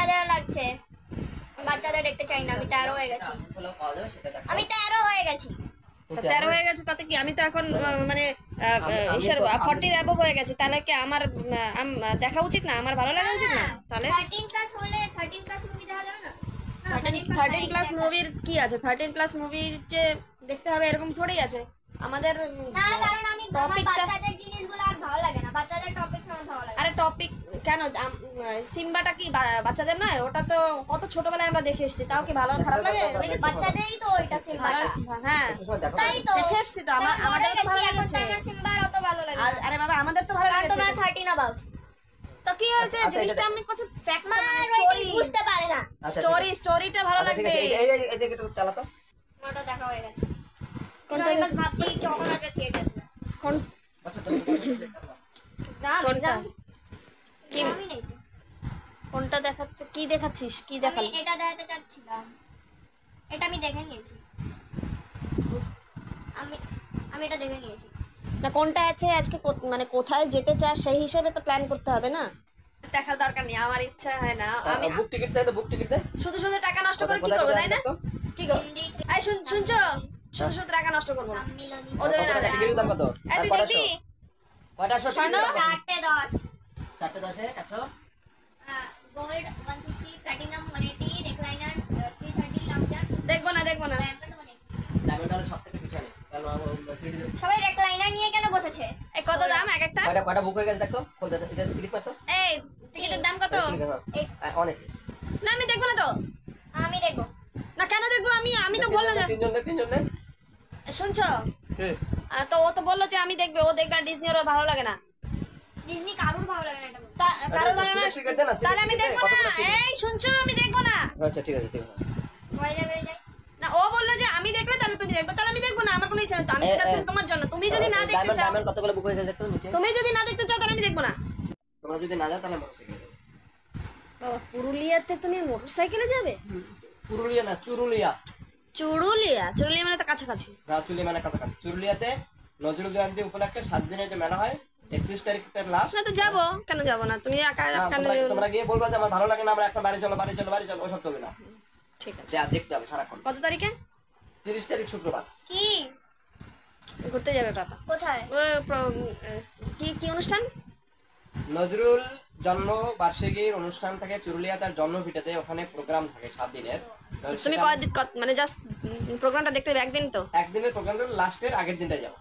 বাচ্চাদের লাগছে, বাচ্চাদের দেখতে চাই না। আমি 13 হয়ে গেছি, আমি 13 হয়ে গেছি। 13 হয়ে গেছে তাতে কি? আমি তো এখন মানে 40 অ্যাবভ হয়ে গেছি, তাহলে কি আমার দেখা উচিত না? আমার ভালো লাগা উচিত না? তাহলে 13 প্লাস হলে 13 প্লাস মুভি দেখা যাবে না? 13 প্লাস মুভির কি আছে? 13 প্লাস মুভির যে দেখতে হবে এরকম থোড়েই আছে আমাদের। না, কারণ আমি আমার টপিকটা, বাচ্চাদের জিনিসগুলো আর ভালো লাগে না, বাচ্চাদের টপিক আমার ভালো লাগে। আরে টপিক কেন? সিম্বাটা কি বাচ্চাদের নয়? ওটা তো কত ছোটবেলায় আমরা দেখে এসেছি, তাও কি ভালো খারাপ লাগে? বাচ্চাদেরই তো ওইটা সিম্বাটা। হ্যাঁ তাই তো দেখে এসেছি তো, আমাদের তো ভালো লেগেছে। আমার সিম্বার অত ভালো লাগে না। আরে বাবা আমাদের তো ভালো কারণ লেগেছে। তোমরা 13 above। তো কি হয়েছে? জিনিসটা আমি কিছু ফ্যাক্ট মা স্টোরি বুঝতে পারে না। স্টোরিটা ভালো লাগবে। এইটা একটু চালাতো। মোটা দেখা হয়ে গেছে। কিন্তু আমি বাস ভাবছি কখন আসবে থিয়েটারে। কোন আচ্ছা তুমি কোনটা? কি আমি নেই তো। কোনটা দেখাচ্ছ? কি দেখাচ্ছিস? কি আমি দেখালি? এটা দেখাতে চাচ্ছিলাম, এটা আমি দেখে নিয়েছি। আমি আমি এটা দেখে নিয়েছি। না কোনটা আছে আজকে মানে কোথায় যেতে চাস সেই হিসেবে তো প্ল্যান করতে হবে না? দেখার দরকার নেই, আমার ইচ্ছা হয় না। আমি বুক টিকিট দেয় তো, বুক টিকিট দেয়। শুধু শুধু টাকা নষ্ট করে কি করবো, তাই না? কি গো এই শুনছো? শুধু শুধু টাকা নষ্ট করবো না। সম্মিলনী ওদের না টিকিটের দাম কত? এই তুই দেখবি? কয়টা শো? 4:10 4:10 100। গোল্ড 160, প্লাটিনাম 180, রেক্লাইনার 330, লাউঞ্জার দেখবো না ডায়মন্ড 180। ডায়মন্ড হলো সবথেকে পিছনে, কারণ সবাই রেক্লাইনার নিয়ে কেন বসেছে? এই কত দাম এক একটা? কয়টা বুক হয়ে গেছে দেখতো। এটা ক্লিক করতো। এই টিকিটের দাম কত? অনেক। না আমি দেখবো না তো। আমি দেখবো না কেন দেখবো? আমি তো বললাম না। তিনজন নে। শুনছো? তো ও তো বললো যে আমি দেখবে, ও দেখবে আর ডিজনি ওর ভালো লাগে না। ডিজনি কারুর ভালো লাগে না এটা বল। কারণ ভালো লাগে সিলেক্ট দে না, না, তাহলে আমি সিলেক্ট দেখবো দে, না। কতগুলো সিলেক্ট? এই শুনছো? আমি দেখবো না। আচ্ছা ঠিক আছে ঠিক আছে। বাইরে বেরিয়ে যাই। না ও বললো যে আমি দেখলে তাহলে তুমি দেখবে, তাহলে আমি দেখবো না। আমার কোনো ইচ্ছা নেই তো, আমি তো যাচ্ছি তোমার জন্য। তুমি যদি না দেখতে চাও, ডায়মন্ড কতগুলো বুক হয়ে গেছে দেখতো নিচে। তুমি যদি না দেখতে চাও তাহলে আমি দেখবো না। তোমরা যদি না যাও তাহলে মোটরসাইকেল। বাবা পুরুলিয়াতে তুমি মোটরসাইকেলে যাবে? পুরুলিয়া না, চুরুলিয়া। চুরুলিয়া মানে তো কাছাকাছি। চুরুলিয়া মানে কাছাকাছি। চুরুলিয়াতে নজরুল জয়ন্তী উপলক্ষে 7 দিনের যে মেলা হয়, 31 তারিখ লাস্ট। না তো যাবো, কেন যাবো না? তুমি তোমরা গিয়ে বলবা যে আমার ভালো লাগে না, আমরা এখন বাড়ি চলো ওসব চলবে না। ঠিক আছে। যা দেখতে হবে সারাক্ষণ। কত তারিখে? 30 তারিখ শুক্রবার। কি ঘুরতে যাবে বাবা? কোথায়? কি কি অনুষ্ঠান? নজরুল জন্ম বার্ষিকীর অনুষ্ঠান থাকে চুরুলিয়া, তার জন্মভিটাতে। ওখানে প্রোগ্রাম থাকে 7 দিনের। তুমি মানে জাস্ট প্রোগ্রামটা দেখতে হবে একদিন তো? একদিনের প্রোগ্রাম, লাস্টের আগের দিনটা যাও।